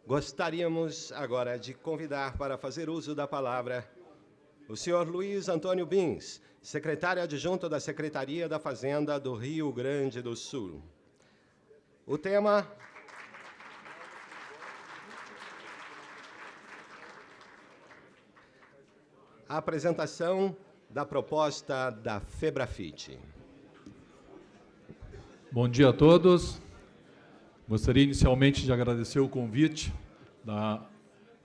Gostaríamos agora de convidar para fazer uso da palavra o senhor Luiz Antônio Bins, secretário adjunto da Secretaria da Fazenda do Rio Grande do Sul. O tema... A apresentação da proposta da FEBRAFIT. Bom dia a todos. Gostaria inicialmente de agradecer o convite da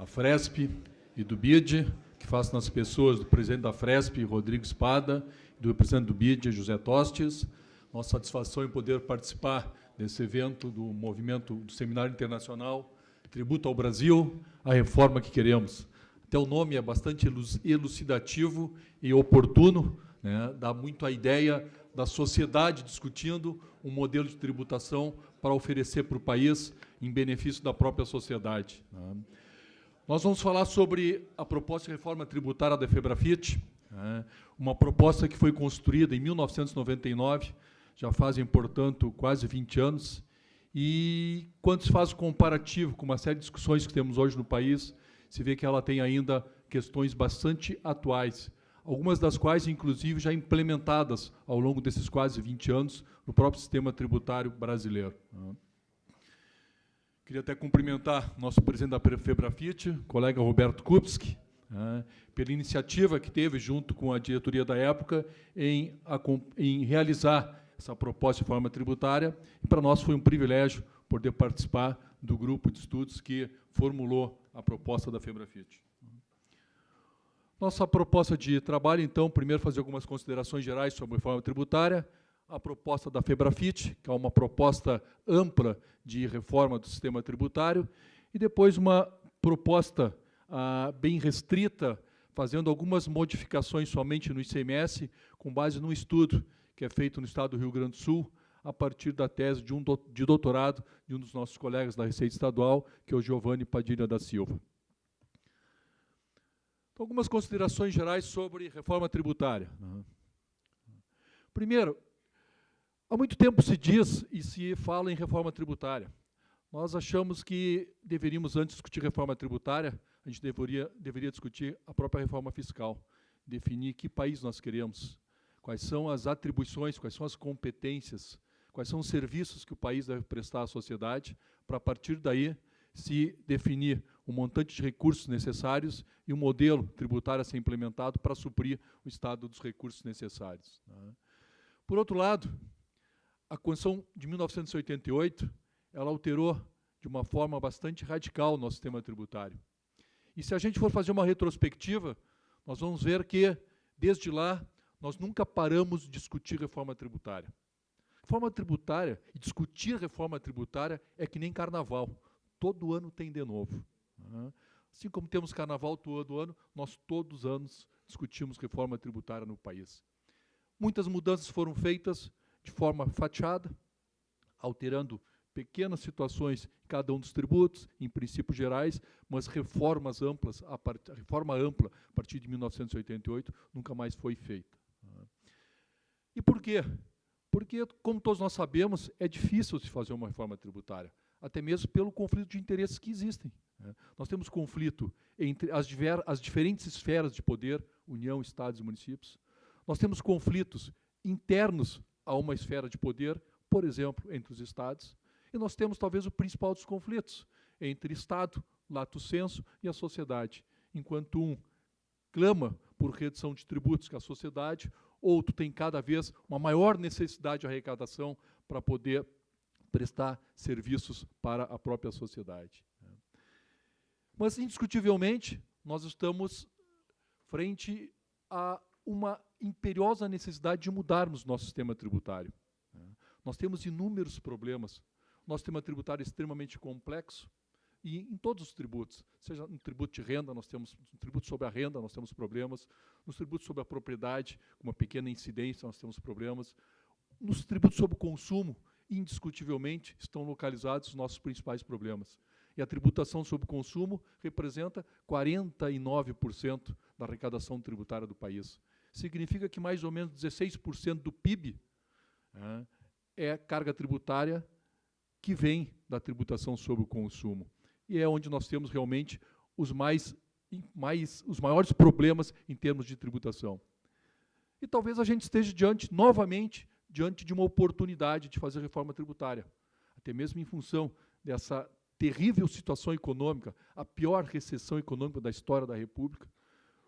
Fresp e do BID, que faço nas pessoas do presidente da Fresp, Rodrigo Espada, e do presidente do BID, José Tostes. Nossa satisfação em poder participar desse evento do movimento do Seminário Internacional Tributo ao Brasil, a reforma que queremos. Até o nome é bastante elucidativo e oportuno, né? Dá muito a ideia da sociedade discutindo um modelo de tributação para oferecer para o país em benefício da própria sociedade, né? Nós vamos falar sobre a proposta de reforma tributária da FEBRAFIT, né? Uma proposta que foi construída em 1999, já fazem, portanto, quase 20 anos, e quando se faz o comparativo com uma série de discussões que temos hoje no país, se vê que ela tem ainda questões bastante atuais, algumas das quais, inclusive, já implementadas ao longo desses quase 20 anos no próprio sistema tributário brasileiro. Queria até cumprimentar nosso presidente da FEBRAFIT, colega Roberto Kupski, pela iniciativa que teve, junto com a diretoria da época, em realizar essa proposta de reforma tributária, e para nós foi um privilégio poder participar do grupo de estudos que formulou a proposta da FEBRAFIT. Nossa proposta de trabalho, então, primeiro fazer algumas considerações gerais sobre a reforma tributária, a proposta da FEBRAFIT, que é uma proposta ampla de reforma do sistema tributário, e depois uma proposta bem restrita, fazendo algumas modificações somente no ICMS, com base num estudo que é feito no estado do Rio Grande do Sul, a partir da tese de doutorado de um dos nossos colegas da Receita Estadual, que é o Giovanni Padilha da Silva. Então, algumas considerações gerais sobre reforma tributária. Primeiro, há muito tempo se diz e se fala em reforma tributária. Nós achamos que deveríamos, antes de discutir reforma tributária, a gente deveria discutir a própria reforma fiscal, definir que país nós queremos, quais são as atribuições, quais são as competências, quais são os serviços que o país deve prestar à sociedade, para, a partir daí, se definir o montante de recursos necessários e o modelo tributário a ser implementado para suprir o estado dos recursos necessários. Por outro lado, a Constituição de 1988, ela alterou de uma forma bastante radical o nosso sistema tributário. E se a gente for fazer uma retrospectiva, nós vamos ver que, desde lá, nós nunca paramos de discutir reforma tributária. Reforma tributária, e discutir reforma tributária é que nem carnaval. Todo ano tem de novo. Assim como temos carnaval todo ano, nós todos os anos discutimos reforma tributária no país. Muitas mudanças foram feitas de forma fatiada, alterando pequenas situações em cada um dos tributos, em princípios gerais, mas reformas amplas, a reforma ampla, a partir de 1988, nunca mais foi feita. E por quê? Porque, como todos nós sabemos, é difícil se fazer uma reforma tributária, até mesmo pelo conflito de interesses que existem. Nós temos conflito entre as diferentes esferas de poder, União, Estados e municípios. Nós temos conflitos internos a uma esfera de poder, por exemplo, entre os Estados. E nós temos, talvez, o principal dos conflitos entre Estado, lato sensu, e a sociedade. Enquanto um clama por redução de tributos que a sociedade, outro tem cada vez uma maior necessidade de arrecadação para poder prestar serviços para a própria sociedade. Mas, indiscutivelmente, nós estamos frente a uma imperiosa necessidade de mudarmos nosso sistema tributário. Nós temos inúmeros problemas. Nosso sistema tributário é extremamente complexo, e em todos os tributos, seja no tributo de renda, nós temos, no tributo sobre a renda, nós temos problemas, nos tributos sobre a propriedade, com uma pequena incidência, nós temos problemas, nos tributos sobre o consumo, indiscutivelmente, estão localizados os nossos principais problemas. E a tributação sobre o consumo representa 49% da arrecadação tributária do país. Significa que mais ou menos 16% do PIB é carga tributária que vem da tributação sobre o consumo. e é onde nós temos realmente os maiores problemas em termos de tributação. E talvez a gente esteja novamente, diante de uma oportunidade de fazer reforma tributária, até mesmo em função dessa terrível situação econômica, a pior recessão econômica da história da República,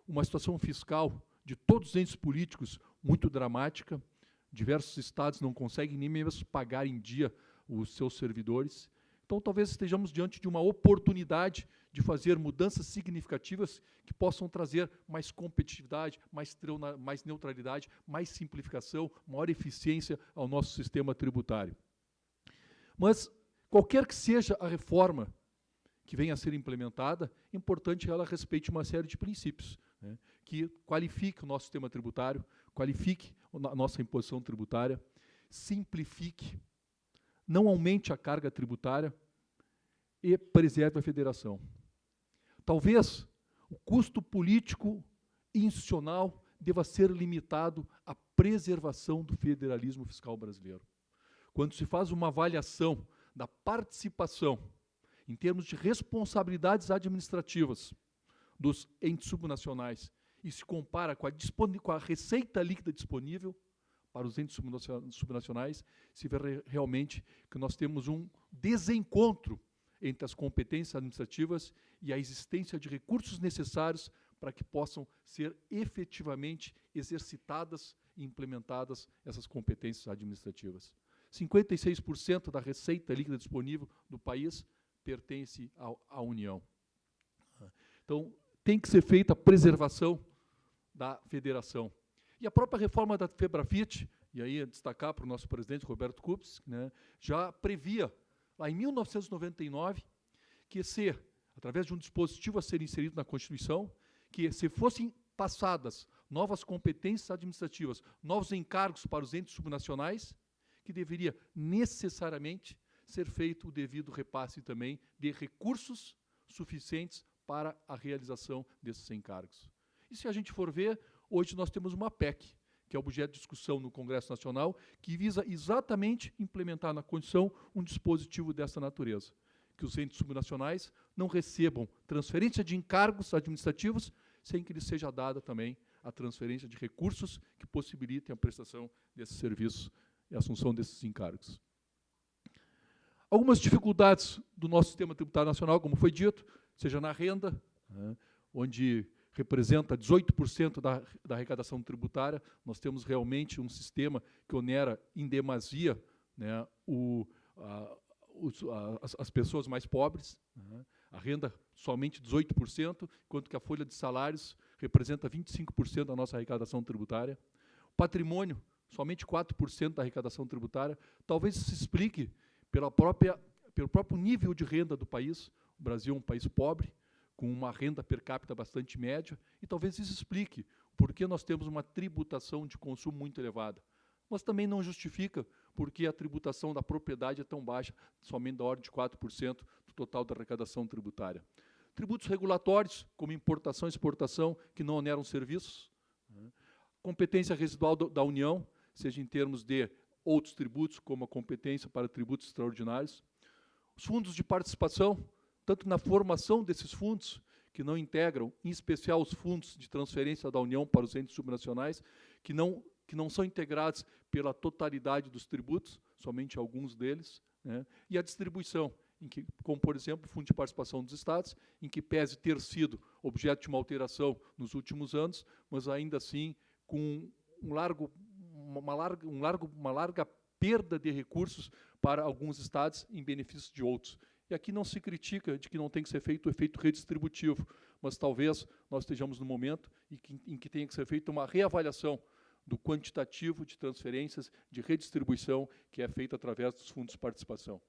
uma situação fiscal de todos os entes políticos muito dramática, diversos estados não conseguem nem mesmo pagar em dia os seus servidores. Então, talvez estejamos diante de uma oportunidade de fazer mudanças significativas que possam trazer mais competitividade, mais neutralidade, mais simplificação, maior eficiência ao nosso sistema tributário. Mas, qualquer que seja a reforma que venha a ser implementada, é importante que ela respeite uma série de princípios, né, que qualifique o nosso sistema tributário, qualifique a nossa imposição tributária, simplifique, não aumente a carga tributária e preserve a federação. Talvez o custo político e institucional deva ser limitado à preservação do federalismo fiscal brasileiro. Quando se faz uma avaliação da participação em termos de responsabilidades administrativas dos entes subnacionais e se compara com a receita líquida disponível para os entes subnacionais, se vê realmente que nós temos um desencontro entre as competências administrativas e a existência de recursos necessários para que possam ser efetivamente exercitadas e implementadas essas competências administrativas. 56% da receita líquida disponível do país pertence à União. Então, tem que ser feita a preservação da federação. E a própria reforma da FEBRAFIT, e aí destacar para o nosso presidente Roberto Kupes, né, já previa, lá em 1999, que através de um dispositivo a ser inserido na Constituição, que se fossem passadas novas competências administrativas, novos encargos para os entes subnacionais, que deveria necessariamente ser feito o devido repasse também de recursos suficientes para a realização desses encargos. E se a gente for ver, hoje nós temos uma PEC, que é objeto de discussão no Congresso Nacional, que visa exatamente implementar na Constituição um dispositivo dessa natureza, que os entes subnacionais não recebam transferência de encargos administrativos sem que lhes seja dada também a transferência de recursos que possibilitem a prestação desses serviços e a assunção desses encargos. Algumas dificuldades do nosso sistema tributário nacional, como foi dito, seja na renda, né, onde representa 18% da arrecadação tributária, nós temos realmente um sistema que onera em demasia, né, as pessoas mais pobres, né, a renda somente 18%, enquanto que a folha de salários representa 25% da nossa arrecadação tributária. O patrimônio, somente 4% da arrecadação tributária, talvez se explique pelo próprio nível de renda do país. O Brasil é um país pobre, com uma renda per capita bastante média, e talvez isso explique por que nós temos uma tributação de consumo muito elevada. Mas também não justifica porque a tributação da propriedade é tão baixa, somente da ordem de 4% do total da arrecadação tributária. Tributos regulatórios, como importação e exportação, que não oneram serviços. Competência residual da União, seja em termos de outros tributos, como a competência para tributos extraordinários. Os fundos de participação, tanto na formação desses fundos, que não integram, em especial os fundos de transferência da União para os entes subnacionais, que não são integrados pela totalidade dos tributos, somente alguns deles, né? E a distribuição, como, por exemplo, o Fundo de Participação dos Estados, em que pese ter sido objeto de uma alteração nos últimos anos, mas ainda assim com uma larga perda de recursos para alguns estados em benefício de outros. E aqui não se critica de que não tem que ser feito o efeito redistributivo, mas talvez nós estejamos no momento em que tenha que ser feita uma reavaliação do quantitativo de transferências de redistribuição que é feita através dos fundos de participação.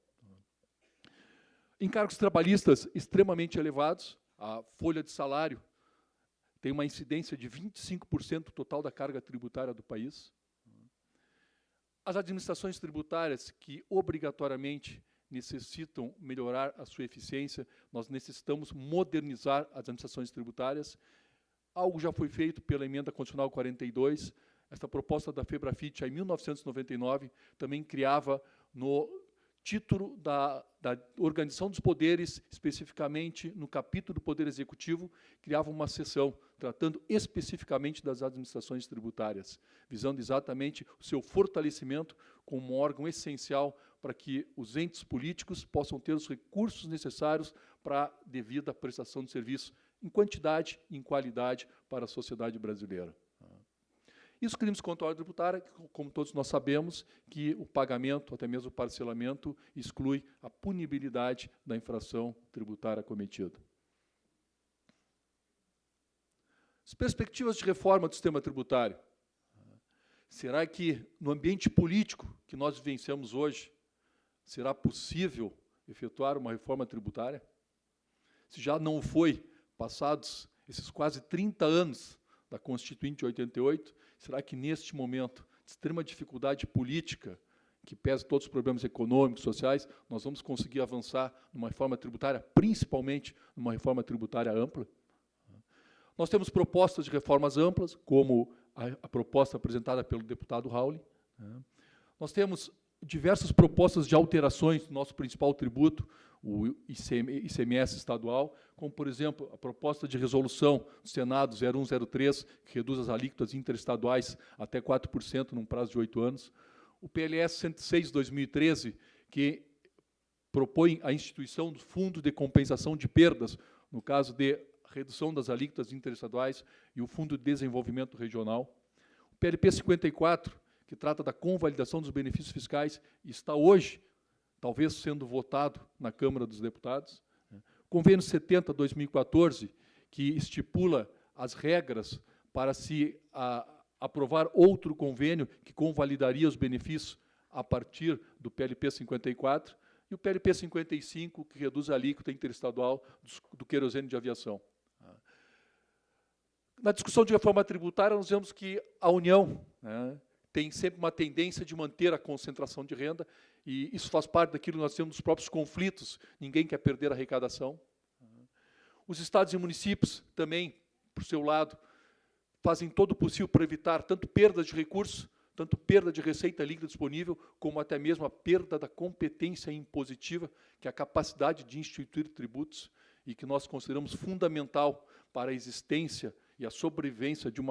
Encargos trabalhistas extremamente elevados, a folha de salário tem uma incidência de 25% total da carga tributária do país. As administrações tributárias que obrigatoriamente necessitam melhorar a sua eficiência, nós necessitamos modernizar as administrações tributárias. Algo já foi feito pela Emenda Constitucional 42, esta proposta da FEBRAFIT, em 1999, também criava título da Organização dos Poderes, especificamente no capítulo do Poder Executivo, criava uma seção tratando especificamente das administrações tributárias, visando exatamente o seu fortalecimento como um órgão essencial para que os entes políticos possam ter os recursos necessários para a devida prestação de serviço, em quantidade e em qualidade, para a sociedade brasileira. E os crimes contra a ordem tributária, como todos nós sabemos, que o pagamento, até mesmo o parcelamento, exclui a punibilidade da infração tributária cometida. As perspectivas de reforma do sistema tributário. Será que, no ambiente político que nós vivenciamos hoje, será possível efetuar uma reforma tributária? Se já não foi, passados esses quase 30 anos da Constituinte de 88, será que, neste momento de extrema dificuldade política, que pesa todos os problemas econômicos, sociais, nós vamos conseguir avançar numa reforma tributária, principalmente numa reforma tributária ampla? Nós temos propostas de reformas amplas, como a proposta apresentada pelo deputado Rauli. Nós temos diversas propostas de alterações do nosso principal tributo, o ICMS estadual, como, por exemplo, a proposta de resolução do Senado 0103, que reduz as alíquotas interestaduais até 4% num prazo de 8 anos, o PLS 106 de 2013, que propõe a instituição do Fundo de Compensação de Perdas, no caso de redução das alíquotas interestaduais, e o Fundo de Desenvolvimento Regional. O PLP 54, que trata da convalidação dos benefícios fiscais, está hoje, talvez, sendo votado na Câmara dos Deputados. O Convênio 70/2014, que estipula as regras para se aprovar outro convênio que convalidaria os benefícios a partir do PLP 54, e o PLP 55, que reduz a alíquota interestadual do querosene de aviação. Na discussão de reforma tributária, nós vemos que a União, tem sempre uma tendência de manter a concentração de renda, e isso faz parte daquilo que nós temos nos próprios conflitos. Ninguém quer perder a arrecadação. Os estados e municípios também, por seu lado, fazem todo o possível para evitar tanto perda de recursos, tanto perda de receita líquida disponível, como até mesmo a perda da competência impositiva, que é a capacidade de instituir tributos, e que nós consideramos fundamental para a existência e a sobrevivência de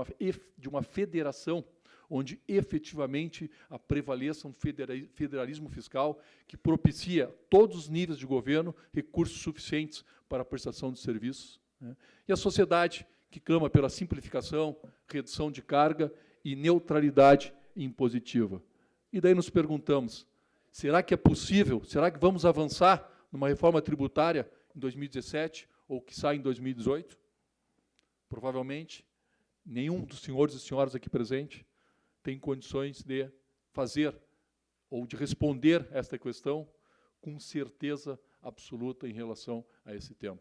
uma federação onde efetivamente prevaleça um federalismo fiscal que propicia a todos os níveis de governo recursos suficientes para a prestação de serviços. E a sociedade que clama pela simplificação, redução de carga e neutralidade impositiva. E daí nos perguntamos, será que é possível, será que vamos avançar numa reforma tributária em 2017 ou quiçá em 2018? Provavelmente, nenhum dos senhores e senhoras aqui presentes tem condições de fazer ou de responder esta questão com certeza absoluta em relação a esse tema.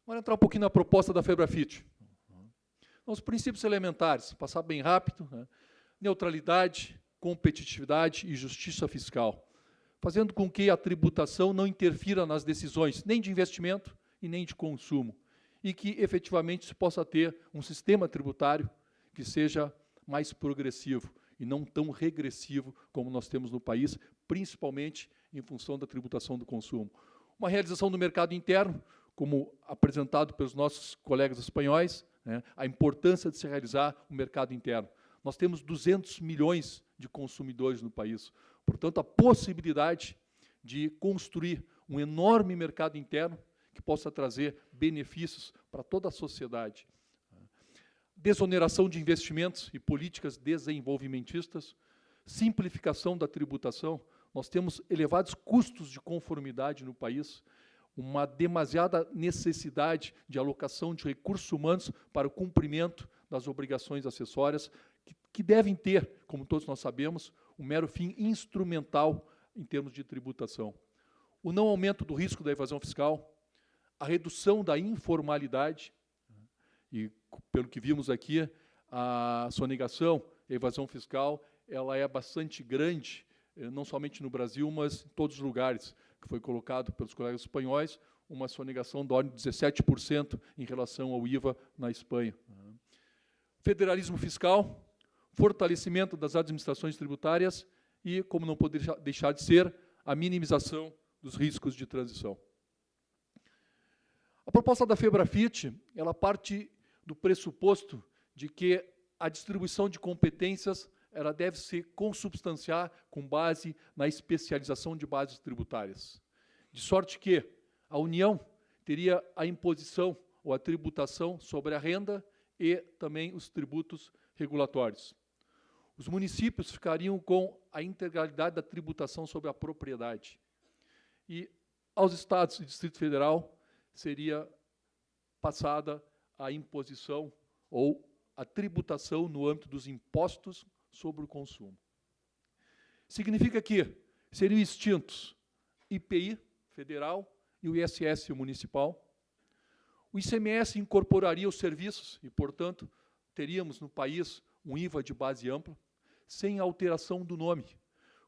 Vamos entrar um pouquinho na proposta da FEBRAFIT. Os princípios elementares, passar bem rápido, neutralidade, competitividade e justiça fiscal, fazendo com que a tributação não interfira nas decisões nem de investimento e nem de consumo, e que efetivamente se possa ter um sistema tributário que seja mais progressivo e não tão regressivo como nós temos no país, principalmente em função da tributação do consumo. Uma realização do mercado interno, como apresentado pelos nossos colegas espanhóis, a importância de se realizar o mercado interno. Nós temos 200 milhões de consumidores no país, portanto, a possibilidade de construir um enorme mercado interno que possa trazer benefícios para toda a sociedade. Desoneração de investimentos e políticas desenvolvimentistas, simplificação da tributação. Nós temos elevados custos de conformidade no país, uma demasiada necessidade de alocação de recursos humanos para o cumprimento das obrigações acessórias, que devem ter, como todos nós sabemos, um mero fim instrumental em termos de tributação. O não aumento do risco da evasão fiscal, a redução da informalidade, e pelo que vimos aqui, a sonegação, a evasão fiscal, ela é bastante grande, não somente no Brasil, mas em todos os lugares, que foi colocado pelos colegas espanhóis, uma sonegação da ordem de 17% em relação ao IVA na Espanha. Federalismo fiscal, fortalecimento das administrações tributárias e, como não poderia deixar de ser, a minimização dos riscos de transição. A proposta da FEBRAFIT, ela parte do pressuposto de que a distribuição de competências ela deve se consubstanciar com base na especialização de bases tributárias. De sorte que a União teria a imposição ou a tributação sobre a renda e também os tributos regulatórios. Os municípios ficariam com a integralidade da tributação sobre a propriedade. E aos estados e Distrito Federal seria passada a imposição ou a tributação no âmbito dos impostos sobre o consumo. Significa que seriam extintos IPI federal e o ISS municipal. O ICMS incorporaria os serviços e, portanto, teríamos no país um IVA de base ampla, sem alteração do nome.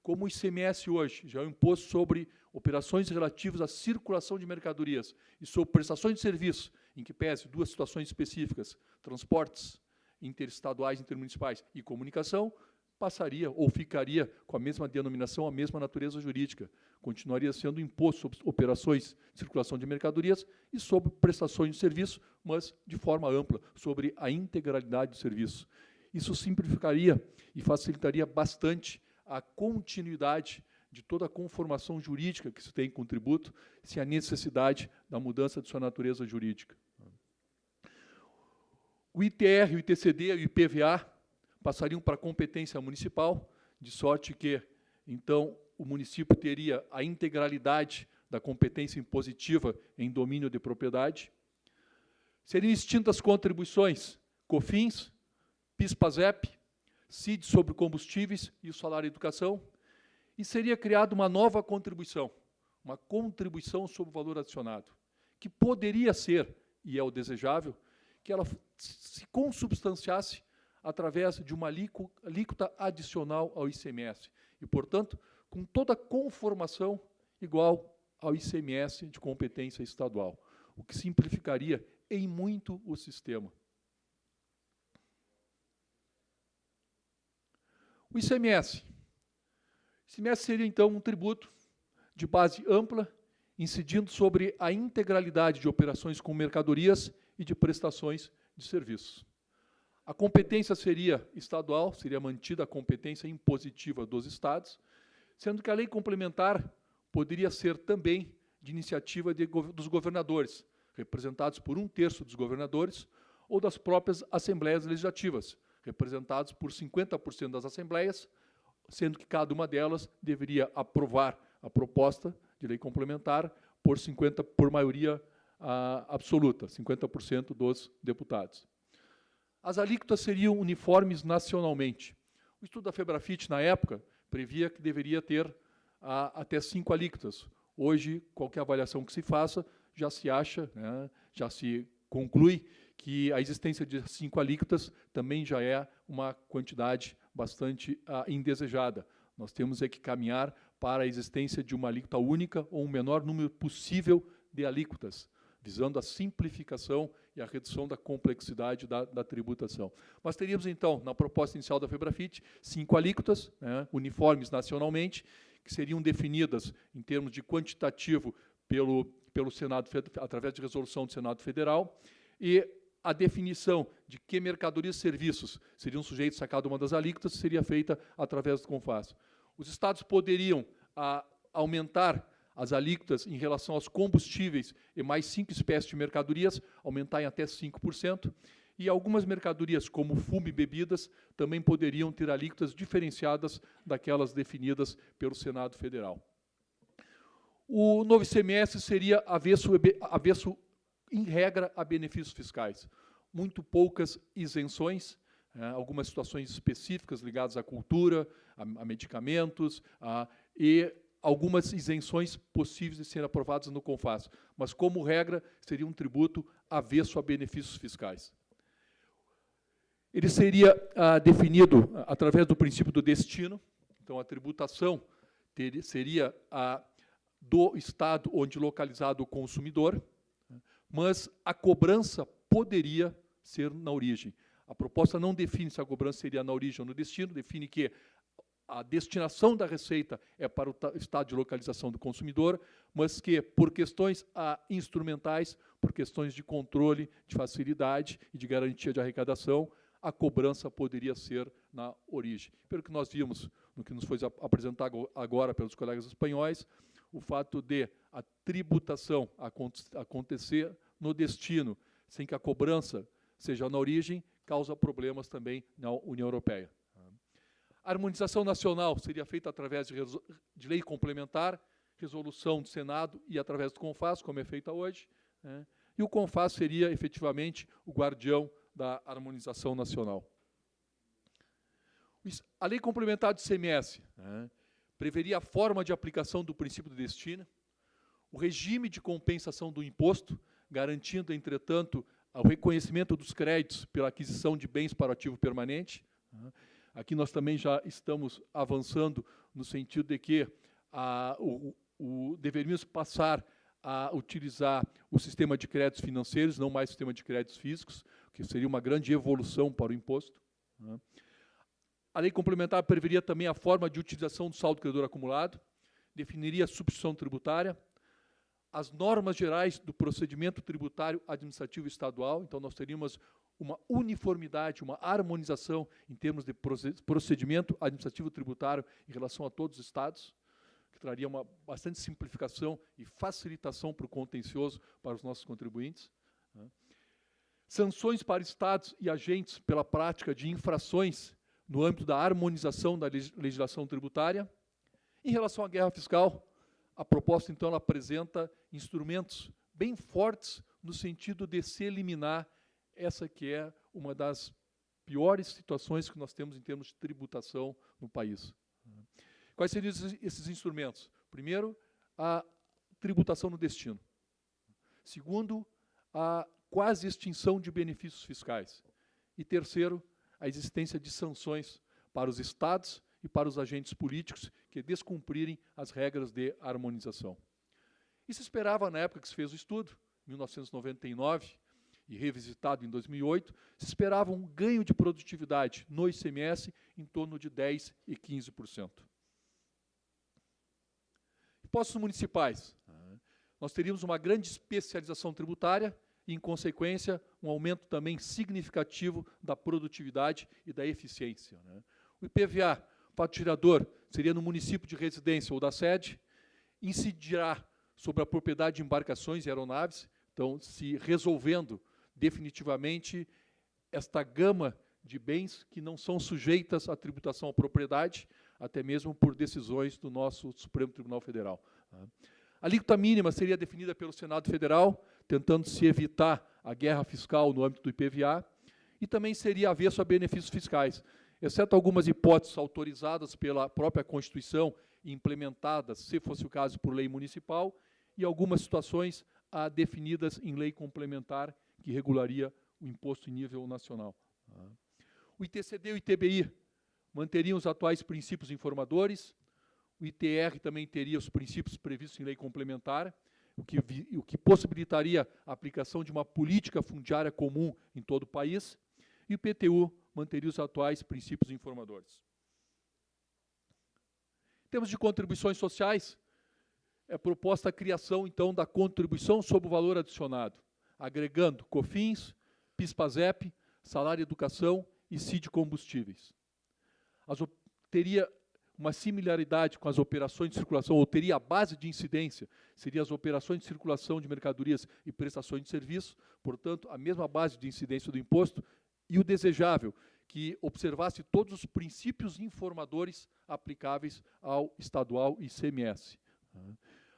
Como o ICMS hoje já é um imposto sobre operações relativas à circulação de mercadorias e sobre prestações de serviços, em que pese duas situações específicas, transportes interestaduais, intermunicipais e comunicação, passaria ou ficaria com a mesma denominação, a mesma natureza jurídica. Continuaria sendo imposto sobre operações de circulação de mercadorias e sobre prestações de serviço, mas de forma ampla, sobre a integralidade do serviço. Isso simplificaria e facilitaria bastante a continuidade de toda a conformação jurídica que se tem com o tributo, sem a necessidade da mudança de sua natureza jurídica. O ITR, o ITCD e o IPVA passariam para a competência municipal, de sorte que, então, o município teria a integralidade da competência impositiva em domínio de propriedade. Seriam extintas contribuições, COFINS, PIS/PASEP, CID sobre combustíveis e o salário e educação, e seria criada uma nova contribuição, uma contribuição sobre o valor adicionado, que poderia ser, e é o desejável, que ela se consubstanciasse através de uma alíquota adicional ao ICMS, e, portanto, com toda a conformação igual ao ICMS de competência estadual, o que simplificaria em muito o sistema. O ICMS. O ICMS seria, então, um tributo de base ampla, incidindo sobre a integralidade de operações com mercadorias e de prestações de serviços. A competência seria estadual, seria mantida a competência impositiva dos estados, sendo que a lei complementar poderia ser também de iniciativa dos governadores, representados por 1/3 dos governadores, ou das próprias assembleias legislativas, representados por 50% das assembleias, sendo que cada uma delas deveria aprovar a proposta de lei complementar por maioria absoluta, 50% dos deputados. As alíquotas seriam uniformes nacionalmente. O estudo da FEBRAFIT, na época, previa que deveria ter até 5 alíquotas. Hoje, qualquer avaliação que se faça, já se acha, né, já se conclui que a existência de 5 alíquotas também já é uma quantidade bastante indesejada. Nós temos que caminhar para a existência de uma alíquota única ou um menor número possível de alíquotas, visando a simplificação e a redução da complexidade da tributação. Mas teríamos, então, na proposta inicial da FEBRAFIT, 5 alíquotas, né, uniformes nacionalmente, que seriam definidas em termos de quantitativo pelo Senado, através de resolução do Senado Federal, e a definição de que mercadorias e serviços seriam sujeitos a cada uma das alíquotas seria feita através do CONFAS. Os estados poderiam aumentar as alíquotas em relação aos combustíveis e mais 5 espécies de mercadorias, aumentar em até 5%, e algumas mercadorias, como fumo e bebidas, também poderiam ter alíquotas diferenciadas daquelas definidas pelo Senado Federal. O novo ICMS seria avesso, em regra, a benefícios fiscais. Muito poucas isenções, algumas situações específicas ligadas à cultura, a medicamentos, e algumas isenções possíveis de serem aprovadas no CONFAS, mas, como regra, seria um tributo avesso a benefícios fiscais. Ele seria definido através do princípio do destino, então a tributação seria do estado onde localizado o consumidor, mas a cobrança poderia ser na origem. A proposta não define se a cobrança seria na origem ou no destino, define que a destinação da receita é para o estado de localização do consumidor, mas que, por questões instrumentais, por questões de controle, de facilidade e de garantia de arrecadação, a cobrança poderia ser na origem. Pelo que nós vimos, no que nos foi apresentado agora pelos colegas espanhóis, o fato de a tributação acontecer no destino, sem que a cobrança seja na origem, causa problemas também na União Europeia. A harmonização nacional seria feita através de lei complementar, resolução do Senado e através do CONFAS, como é feita hoje, né? E o CONFAS seria, efetivamente, o guardião da harmonização nacional. A lei complementar do ICMS, né, preveria a forma de aplicação do princípio do destino, o regime de compensação do imposto, garantindo, entretanto, o reconhecimento dos créditos pela aquisição de bens para o ativo permanente. Aqui nós também já estamos avançando no sentido de que deveríamos passar a utilizar o sistema de créditos financeiros, não mais o sistema de créditos físicos, que seria uma grande evolução para o imposto. A lei complementar preveria também a forma de utilização do saldo credor acumulado, definiria a substituição tributária, as normas gerais do procedimento tributário administrativo estadual, então nós teríamos uma uniformidade, uma harmonização em termos de procedimento administrativo tributário em relação a todos os estados, que traria uma bastante simplificação e facilitação para o contencioso para os nossos contribuintes. Sanções para estados e agentes pela prática de infrações no âmbito da harmonização da legislação tributária. Em relação à guerra fiscal, a proposta, então, ela apresenta instrumentos bem fortes no sentido de se eliminar essa que é uma das piores situações que nós temos em termos de tributação no país. Quais seriam esses instrumentos? Primeiro, a tributação no destino. Segundo, a quase extinção de benefícios fiscais. E terceiro, a existência de sanções para os estados e para os agentes políticos que descumprirem as regras de harmonização. E se esperava, na época que se fez o estudo, 1999, e revisitado em 2008, se esperava um ganho de produtividade no ICMS em torno de 10% e 15%. Impostos municipais. Nós teríamos uma grande especialização tributária e, em consequência, um aumento também significativo da produtividade e da eficiência. O IPVA, fato gerador, seria no município de residência ou da sede, incidirá sobre a propriedade de embarcações e aeronaves, então, se resolvendo definitivamente esta gama de bens que não são sujeitas à tributação à propriedade, até mesmo por decisões do nosso Supremo Tribunal Federal. A alíquota mínima seria definida pelo Senado Federal, tentando se evitar a guerra fiscal no âmbito do IPVA, e também seria avesso a benefícios fiscais, exceto algumas hipóteses autorizadas pela própria Constituição e implementadas, se fosse o caso, por lei municipal, e algumas situações definidas em lei complementar que regularia o imposto em nível nacional. O ITCD e o ITBI manteriam os atuais princípios informadores, o ITR também teria os princípios previstos em lei complementar, o que possibilitaria a aplicação de uma política fundiária comum em todo o país, e o IPTU manteria os atuais princípios informadores. Em termos de contribuições sociais, é proposta a criação, então, da contribuição sobre o valor adicionado, agregando COFINS, PIS/PASEP, salário e educação e CID combustíveis. Teria uma similaridade com as operações de circulação, ou teria a base de incidência, seriam as operações de circulação de mercadorias e prestações de serviços, portanto, a mesma base de incidência do imposto, e o desejável, que observasse todos os princípios informadores aplicáveis ao estadual ICMS,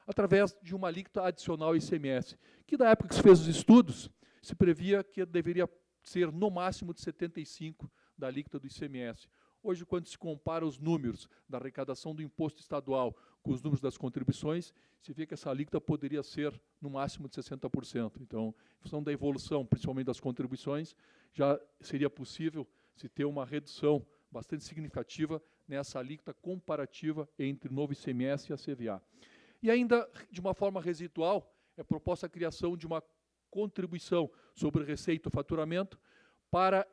através de uma alíquota adicional ao ICMS, que na época que se fez os estudos, se previa que deveria ser no máximo de 75% da alíquota do ICMS. Hoje, quando se compara os números da arrecadação do imposto estadual com os números das contribuições, se vê que essa alíquota poderia ser no máximo de 60%. Então, em função da evolução, principalmente das contribuições, já seria possível se ter uma redução bastante significativa nessa alíquota comparativa entre o novo ICMS e a CVA. E ainda, de uma forma residual, é proposta a criação de uma contribuição sobre receita ou faturamento para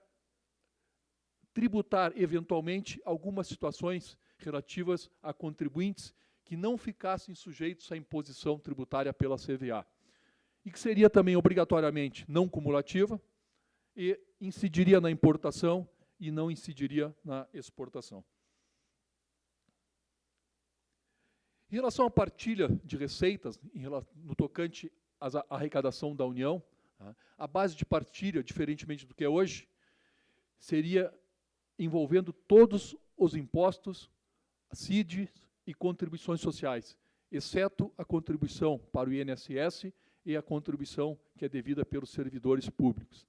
tributar, eventualmente, algumas situações relativas a contribuintes que não ficassem sujeitos à imposição tributária pela CVA, e que seria também obrigatoriamente não cumulativa e incidiria na importação e não incidiria na exportação. Em relação à partilha de receitas, no tocante à arrecadação da União, a base de partilha, diferentemente do que é hoje, seria envolvendo todos os impostos, CID e contribuições sociais, exceto a contribuição para o INSS e a contribuição que é devida pelos servidores públicos.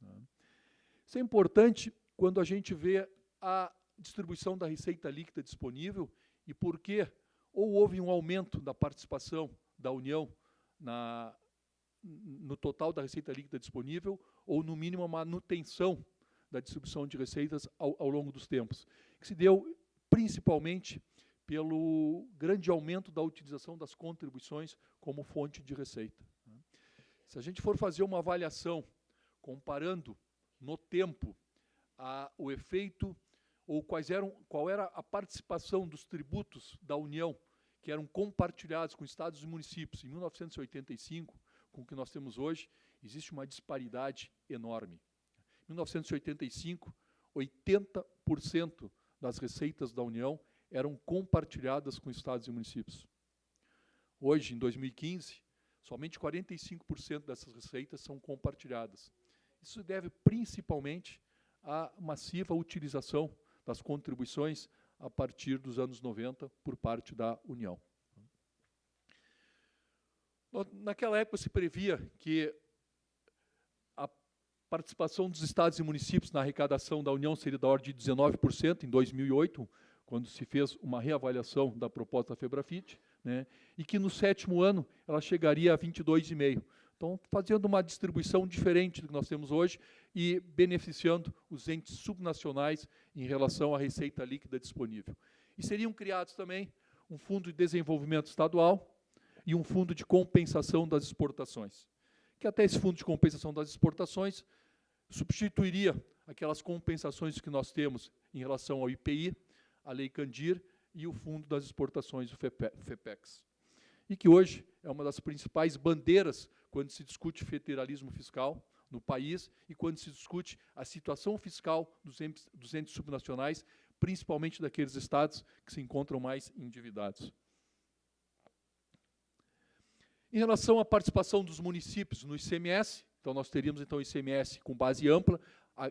Isso é importante quando a gente vê a distribuição da receita líquida disponível e por que ou houve um aumento da participação da União no total da receita líquida disponível, ou, no mínimo, a manutenção da distribuição de receitas ao longo dos tempos, que se deu principalmente pelo grande aumento da utilização das contribuições como fonte de receita. Se a gente for fazer uma avaliação comparando no tempo o efeito ou qual era a participação dos tributos da União que eram compartilhados com estados e municípios em 1985, com o que nós temos hoje, existe uma disparidade enorme. Em 1985, 80% das receitas da União eram compartilhadas com estados e municípios. Hoje, em 2015, somente 45% dessas receitas são compartilhadas. Isso deve principalmente à massiva utilização das contribuições a partir dos anos 90 por parte da União. Naquela época se previa que a participação dos estados e municípios na arrecadação da União seria da ordem de 19% em 2008, quando se fez uma reavaliação da proposta da FEBRAFIT, né, e que no 7º ano ela chegaria a 22,5%. Então, fazendo uma distribuição diferente do que nós temos hoje e beneficiando os entes subnacionais em relação à receita líquida disponível. E seriam criados também um fundo de desenvolvimento estadual e um fundo de compensação das exportações. Que até esse fundo de compensação das exportações substituiria aquelas compensações que nós temos em relação ao IPI, a Lei Candir e o Fundo das Exportações, o FEPEX. E que hoje é uma das principais bandeiras quando se discute federalismo fiscal no país e quando se discute a situação fiscal dos entes subnacionais, principalmente daqueles estados que se encontram mais endividados. Em relação à participação dos municípios no ICMS, então nós teríamos então o ICMS com base ampla,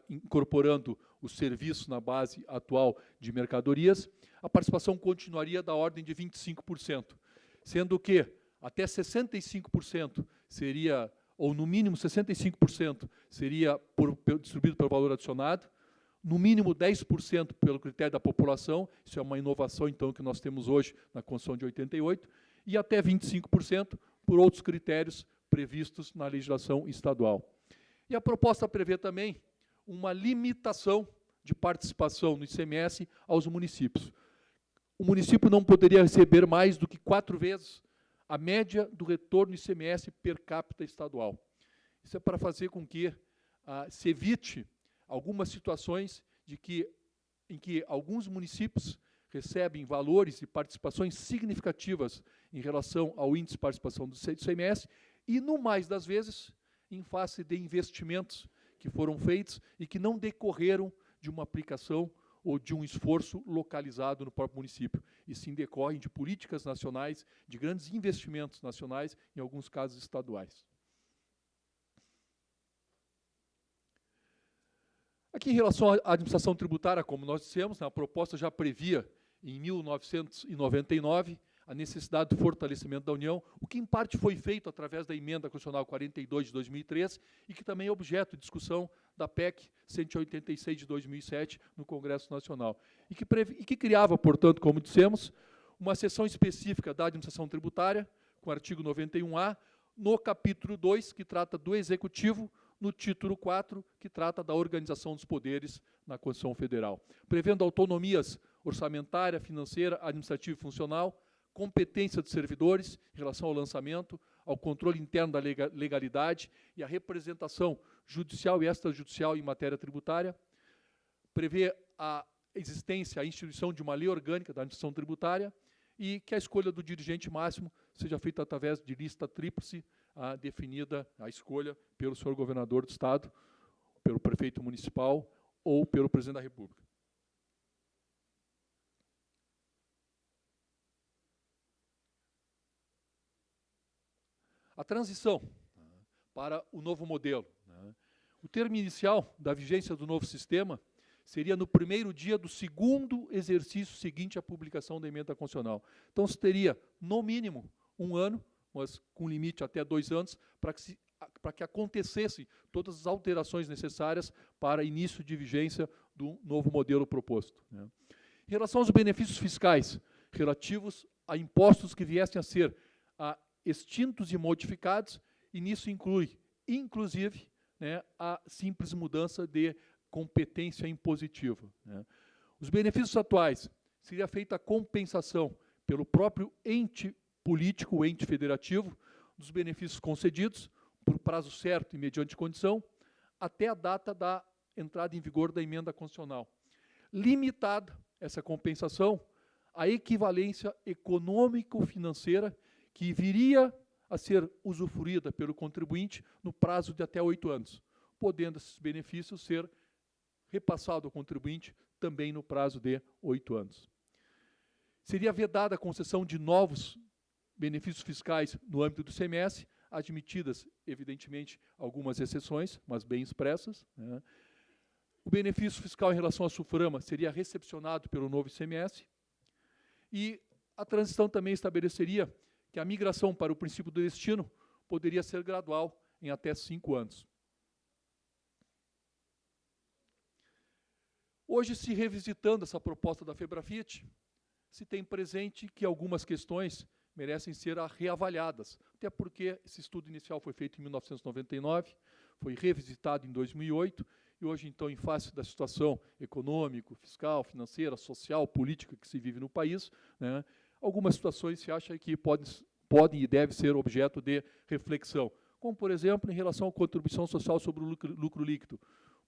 incorporando os serviços na base atual de mercadorias, a participação continuaria da ordem de 25%, sendo que até 65% seria, ou no mínimo 65% seria distribuído pelo valor adicionado, no mínimo 10% pelo critério da população, isso é uma inovação então que nós temos hoje na Constituição de 88, e até 25% por outros critérios previstos na legislação estadual. E a proposta prevê também uma limitação de participação no ICMS aos municípios. O município não poderia receber mais do que 4 vezes a média do retorno ICMS per capita estadual. Isso é para fazer com que se evite algumas situações em que alguns municípios recebem valores e participações significativas em relação ao índice de participação do ICMS e, no mais das vezes, em face de investimentos que foram feitos e que não decorreram de uma aplicação ou de um esforço localizado no próprio município, e sim decorrem de políticas nacionais, de grandes investimentos nacionais, em alguns casos estaduais. Aqui, em relação à administração tributária, como nós dissemos, a proposta já previa, em 1999, a necessidade do fortalecimento da União, o que, em parte, foi feito através da Emenda Constitucional 42 de 2003 e que também é objeto de discussão da PEC 186 de 2007 no Congresso Nacional. E que criava, portanto, como dissemos, uma seção específica da administração tributária, com o artigo 91A, no capítulo 2, que trata do Executivo, no título 4, que trata da organização dos poderes na Constituição Federal, prevendo autonomias orçamentária, financeira, administrativa e funcional, competência dos servidores em relação ao lançamento, ao controle interno da legalidade e à representação judicial e extrajudicial em matéria tributária, prevê a existência, a instituição de uma lei orgânica da administração tributária e que a escolha do dirigente máximo seja feita através de lista tríplice, definida a escolha pelo senhor governador do Estado, pelo prefeito municipal ou pelo presidente da República. A transição para o novo modelo. O termo inicial da vigência do novo sistema seria no primeiro dia do segundo exercício seguinte à publicação da emenda constitucional. Então, se teria, no mínimo, 1 ano, mas com limite até 2 anos, para que acontecessem todas as alterações necessárias para início de vigência do novo modelo proposto. Em relação aos benefícios fiscais relativos a impostos que viessem a ser extintos e modificados, e nisso inclui, inclusive, a simples mudança de competência impositiva. Os benefícios atuais, seria feita a compensação pelo próprio ente político, o ente federativo, dos benefícios concedidos, por prazo certo e mediante condição, até a data da entrada em vigor da emenda constitucional. Limitada essa compensação à equivalência econômico-financeira que viria a ser usufruída pelo contribuinte no prazo de até 8 anos, podendo esses benefícios ser repassados ao contribuinte também no prazo de 8 anos. Seria vedada a concessão de novos benefícios fiscais no âmbito do ICMS, admitidas, evidentemente, algumas exceções, mas bem expressas. O benefício fiscal em relação à SUFRAMA seria recepcionado pelo novo ICMS, e a transição também estabeleceria que a migração para o princípio do destino poderia ser gradual em até 5 anos. Hoje, se revisitando essa proposta da FEBRAFIT, se tem presente que algumas questões merecem ser reavaliadas, até porque esse estudo inicial foi feito em 1999, foi revisitado em 2008, e hoje, então, em face da situação econômica, fiscal, financeira, social, política que se vive no país, algumas situações se acha que podem e devem ser objeto de reflexão, como, por exemplo, em relação à contribuição social sobre o lucro líquido.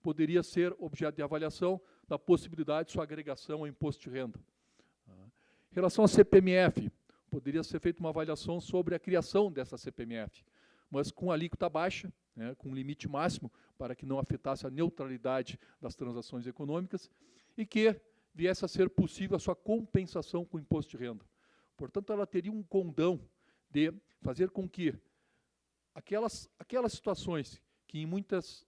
Poderia ser objeto de avaliação da possibilidade de sua agregação ao imposto de renda. Em relação à CPMF, poderia ser feita uma avaliação sobre a criação dessa CPMF, mas com alíquota baixa, com limite máximo, para que não afetasse a neutralidade das transações econômicas, e que viesse a ser possível a sua compensação com o imposto de renda. Portanto, ela teria um condão de fazer com que aquelas situações que muitas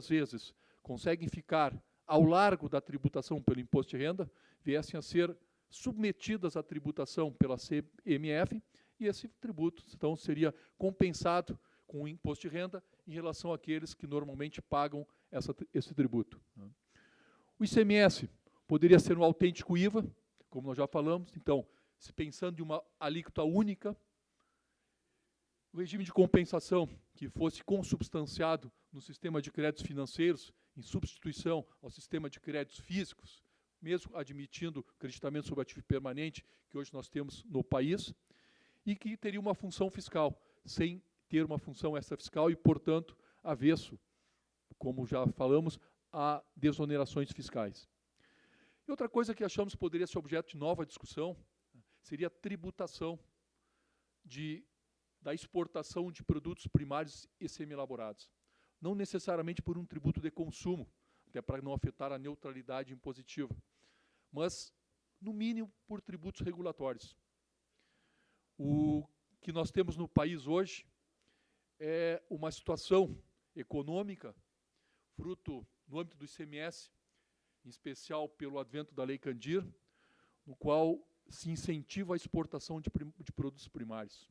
vezes conseguem ficar ao largo da tributação pelo imposto de renda, viessem a ser submetidas à tributação pela CMF, e esse tributo, então, seria compensado com o imposto de renda em relação àqueles que normalmente pagam esse tributo. O ICMS poderia ser um autêntico IVA, como nós já falamos, então, se pensando em uma alíquota única, o regime de compensação que fosse consubstanciado no sistema de créditos financeiros, em substituição ao sistema de créditos físicos, mesmo admitindo creditamento sobre ativo permanente, que hoje nós temos no país, e que teria uma função fiscal, sem ter uma função extrafiscal e, portanto, avesso, como já falamos, a desonerações fiscais. E outra coisa que achamos poderia ser objeto de nova discussão seria a tributação da exportação de produtos primários e semi-elaborados. Não necessariamente por um tributo de consumo, até para não afetar a neutralidade impositiva, mas, no mínimo, por tributos regulatórios. O que nós temos no país hoje é uma situação econômica, fruto, no âmbito do ICMS, em especial pelo advento da Lei Candir, no qual se incentiva a exportação de produtos primários.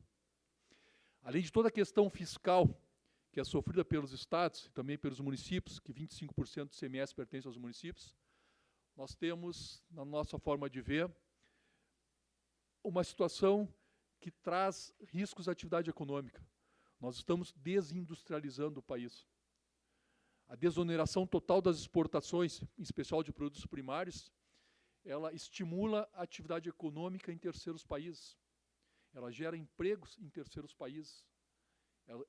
Além de toda a questão fiscal, que é sofrida pelos estados e também pelos municípios, que 25% do ICMS pertence aos municípios, nós temos, na nossa forma de ver, uma situação que traz riscos à atividade econômica. Nós estamos desindustrializando o país. A desoneração total das exportações, em especial de produtos primários, ela estimula a atividade econômica em terceiros países. Ela gera empregos em terceiros países.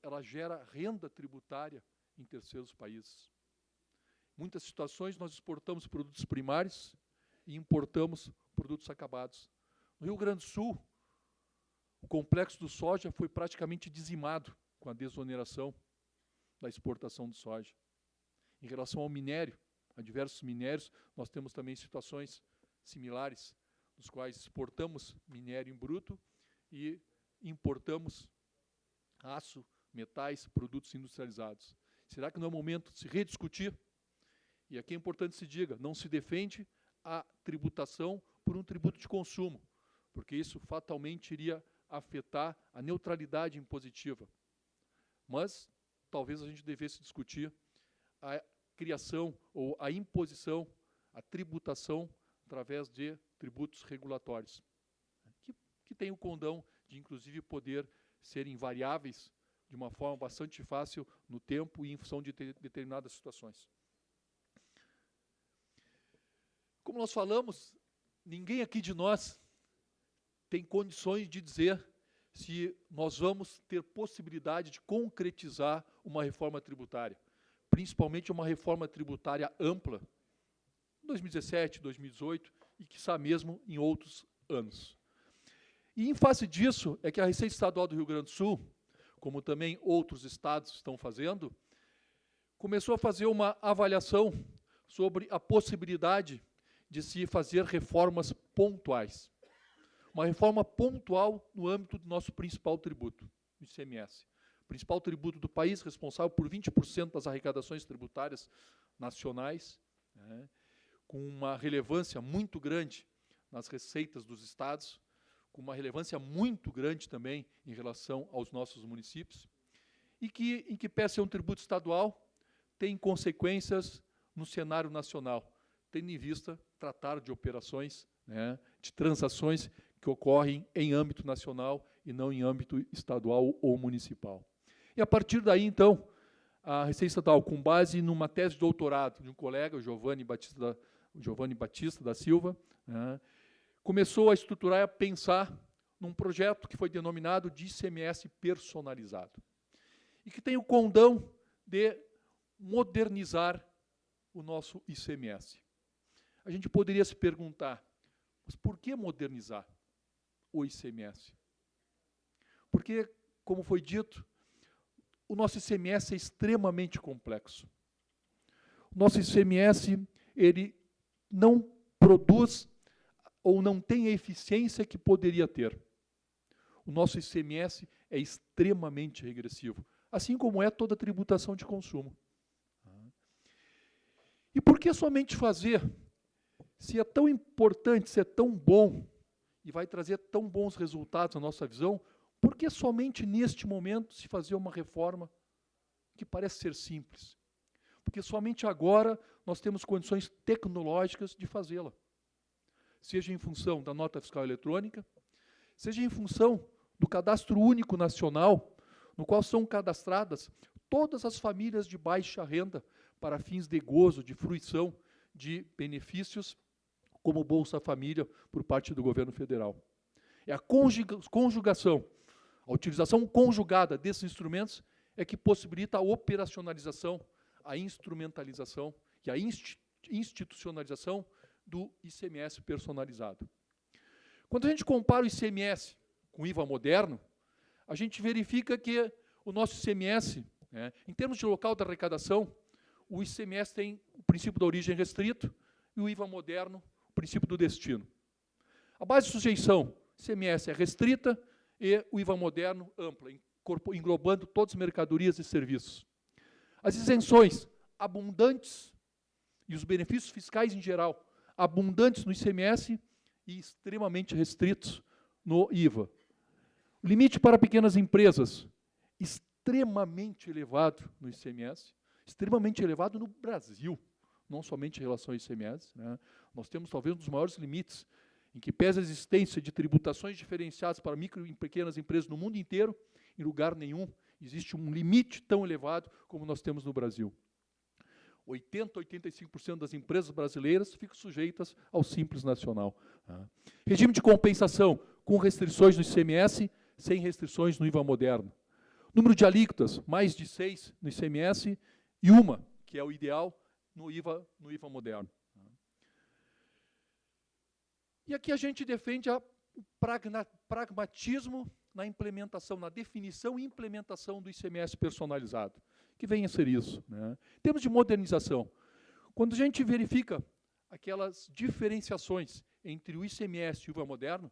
Ela gera renda tributária em terceiros países. Em muitas situações, nós exportamos produtos primários e importamos produtos acabados. No Rio Grande do Sul, o complexo do soja foi praticamente dizimado com a desoneração da exportação de soja. Em relação ao minério, a diversos minérios, nós temos também situações similares, nos quais exportamos minério em bruto e importamos aço, metais, produtos industrializados. Será que não é o momento de se rediscutir? E aqui é importante que se diga, não se defende a tributação por um tributo de consumo, porque isso fatalmente iria afetar a neutralidade impositiva. Mas talvez a gente devesse discutir a criação ou a imposição, a tributação através de tributos regulatórios, que tem o condão de, inclusive, poder serem variáveis de uma forma bastante fácil no tempo e em função de determinadas situações. Como nós falamos, ninguém aqui de nós tem condições de dizer se nós vamos ter possibilidade de concretizar uma reforma tributária, principalmente uma reforma tributária ampla, em 2017, 2018 e, quiçá mesmo, em outros anos. E, em face disso, é que a Receita Estadual do Rio Grande do Sul, como também outros estados estão fazendo, começou a fazer uma avaliação sobre a possibilidade de se fazer reformas pontuais. Uma reforma pontual no âmbito do nosso principal tributo, o ICMS. O principal tributo do país, responsável por 20% das arrecadações tributárias nacionais, né, com uma relevância muito grande nas receitas dos estados, com uma relevância muito grande também em relação aos nossos municípios, e que, em que pese ser um tributo estadual, tem consequências no cenário nacional, tendo em vista tratar de operações, né, de transações que ocorrem em âmbito nacional e não em âmbito estadual ou municipal. E, a partir daí, então, a Receita Estadual, com base numa tese de doutorado de um colega, o Giovanni Batista da Silva, né, começou a estruturar e a pensar num projeto que foi denominado de ICMS personalizado, e que tem o condão de modernizar o nosso ICMS. A gente poderia se perguntar, mas por que modernizar o ICMS? Porque, como foi dito, o nosso ICMS é extremamente complexo. O nosso ICMS, ele não produz ou não tem a eficiência que poderia ter. O nosso ICMS é extremamente regressivo, assim como é toda a tributação de consumo. E por que somente fazer? Se é tão importante, se é tão bom, e vai trazer tão bons resultados na nossa visão, por que somente neste momento se fazer uma reforma que parece ser simples? Porque somente agora nós temos condições tecnológicas de fazê-la. Seja em função da nota fiscal eletrônica, seja em função do Cadastro Único Nacional, no qual são cadastradas todas as famílias de baixa renda para fins de gozo, de fruição de benefícios, como Bolsa Família, por parte do governo federal. É a conjugação, a utilização conjugada desses instrumentos é que possibilita a operacionalização, a instrumentalização e a institucionalização do ICMS personalizado. Quando a gente compara o ICMS com o IVA moderno, a gente verifica que o nosso ICMS, né, em termos de local da arrecadação, o ICMS tem o princípio da origem restrito e o IVA moderno, o princípio do destino. A base de sujeição, ICMS é restrita e o IVA moderno ampla, englobando todas as mercadorias e serviços. As isenções abundantes e os benefícios fiscais em geral, abundantes no ICMS e extremamente restritos no IVA. O limite para pequenas empresas, extremamente elevado no ICMS, extremamente elevado no Brasil, não somente em relação ao ICMS, né? Nós temos talvez um dos maiores limites, em que pese a existência de tributações diferenciadas para micro e pequenas empresas no mundo inteiro, em lugar nenhum existe um limite tão elevado como nós temos no Brasil. 80% a 85% das empresas brasileiras ficam sujeitas ao Simples Nacional. Regime de compensação com restrições no ICMS, sem restrições no IVA moderno. Número de alíquotas, mais de 6 no ICMS e uma, que é o ideal, no IVA moderno. E aqui a gente defende o pragmatismo na implementação, na definição e implementação do ICMS personalizado, que vem a ser isso, né? Em termos de modernização, quando a gente verifica aquelas diferenciações entre o ICMS e o IVA moderno,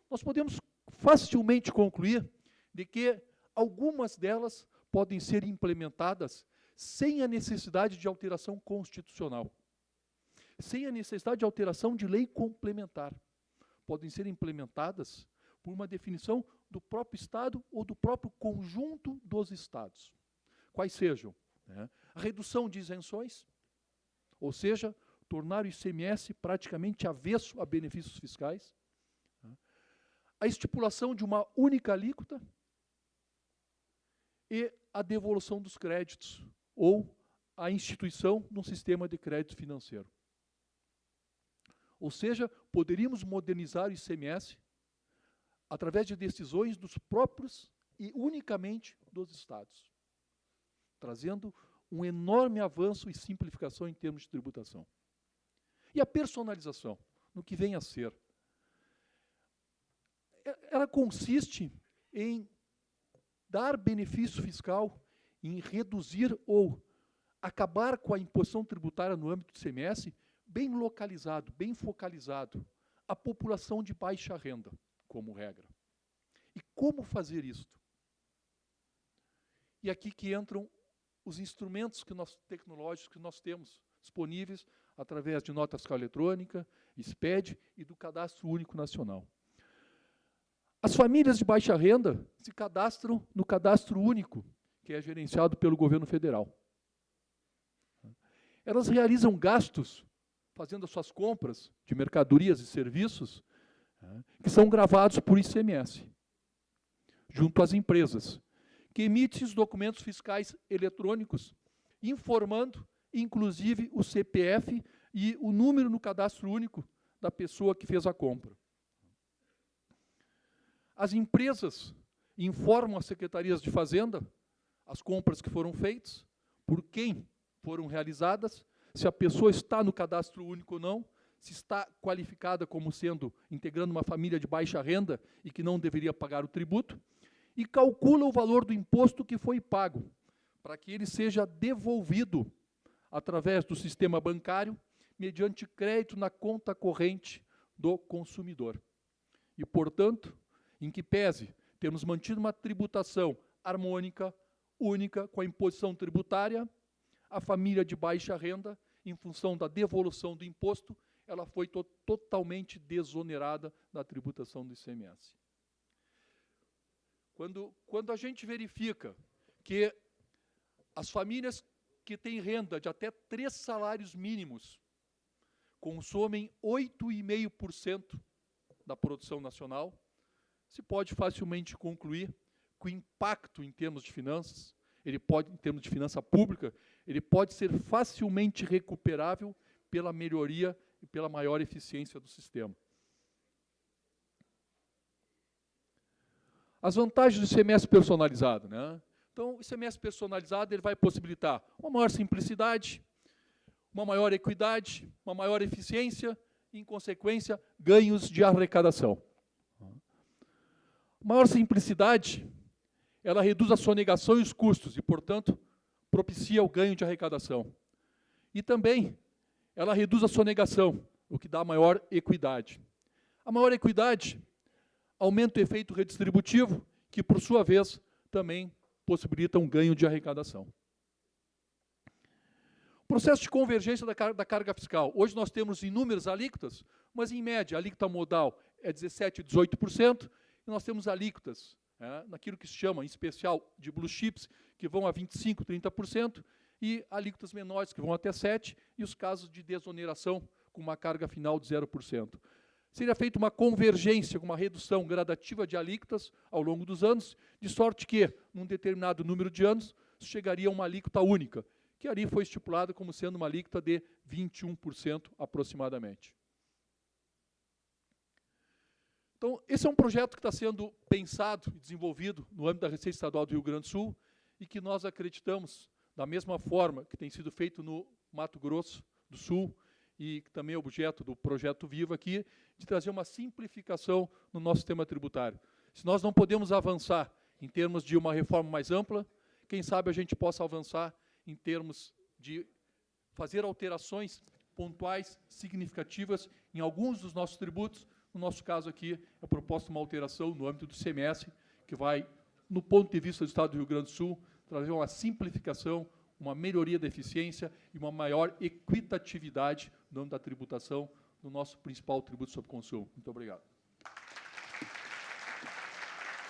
nós podemos facilmente concluir de que algumas delas podem ser implementadas sem a necessidade de alteração constitucional, sem a necessidade de alteração de lei complementar. Podem ser implementadas por uma definição do próprio Estado ou do próprio conjunto dos Estados. Quais sejam, né? A redução de isenções, ou seja, tornar o ICMS praticamente avesso a benefícios fiscais, né? A estipulação de uma única alíquota e a devolução dos créditos, ou a instituição de um sistema de crédito financeiro. Ou seja, poderíamos modernizar o ICMS através de decisões dos próprios e unicamente dos Estados, trazendo um enorme avanço e simplificação em termos de tributação. E a personalização, no que vem a ser, ela consiste em dar benefício fiscal, em reduzir ou acabar com a imposição tributária no âmbito do ICMS, bem localizado, bem focalizado, a população de baixa renda, como regra. E como fazer isto? E aqui que entram os instrumentos tecnológicos que nós temos disponíveis através de nota fiscal eletrônica, SPED e do Cadastro Único Nacional. As famílias de baixa renda se cadastram no Cadastro Único, que é gerenciado pelo governo federal. Elas realizam gastos fazendo as suas compras de mercadorias e serviços, que são gravados por ICMS, junto às empresas, que emitem os documentos fiscais eletrônicos, informando, inclusive, o CPF e o número no cadastro único da pessoa que fez a compra. As empresas informam as secretarias de Fazenda as compras que foram feitas, por quem foram realizadas, se a pessoa está no cadastro único ou não, se está qualificada como sendo, integrando uma família de baixa renda e que não deveria pagar o tributo, e calcula o valor do imposto que foi pago, para que ele seja devolvido através do sistema bancário, mediante crédito na conta corrente do consumidor. E, portanto, em que pese termos mantido uma tributação harmônica, única, com a imposição tributária, a família de baixa renda, em função da devolução do imposto, ela foi totalmente desonerada da tributação do ICMS. Quando a gente verifica que as famílias que têm renda de até 3 salários mínimos consomem 8,5% da produção nacional, se pode facilmente concluir que o impacto em termos de finanças, em termos de finança pública, ele pode ser facilmente recuperável pela melhoria e pela maior eficiência do sistema. As vantagens do ICMS personalizado, né? Então, o ICMS personalizado ele vai possibilitar uma maior simplicidade, uma maior equidade, uma maior eficiência e, em consequência, ganhos de arrecadação. Maior simplicidade, ela reduz a sonegação e os custos e, portanto, propicia o ganho de arrecadação. E também, ela reduz a sonegação, o que dá maior equidade. A maior equidade aumenta o efeito redistributivo, que, por sua vez, também possibilita um ganho de arrecadação. Processo de convergência da carga fiscal. Hoje nós temos inúmeras alíquotas, mas, em média, a alíquota modal é 17% e 18%, e nós temos alíquotas, naquilo que se chama, em especial, de blue chips, que vão a 25%, 30%, e alíquotas menores, que vão até 7%, e os casos de desoneração, com uma carga final de 0%. Seria feita uma convergência, com uma redução gradativa de alíquotas ao longo dos anos, de sorte que, num determinado número de anos, chegaria a uma alíquota única, que ali foi estipulada como sendo uma alíquota de 21% aproximadamente. Então, esse é um projeto que está sendo pensado e desenvolvido no âmbito da Receita Estadual do Rio Grande do Sul e que nós acreditamos, da mesma forma que tem sido feito no Mato Grosso do Sul e que também é objeto do projeto Viva aqui, de trazer uma simplificação no nosso sistema tributário. Se nós não podemos avançar em termos de uma reforma mais ampla, quem sabe a gente possa avançar em termos de fazer alterações pontuais, significativas, em alguns dos nossos tributos. No nosso caso aqui, é proposta uma alteração no âmbito do ICMS, que vai, no ponto de vista do Estado do Rio Grande do Sul, trazer uma simplificação, uma melhoria da eficiência e uma maior equitatividade no âmbito da tributação do nosso principal tributo sobre consumo. Muito obrigado.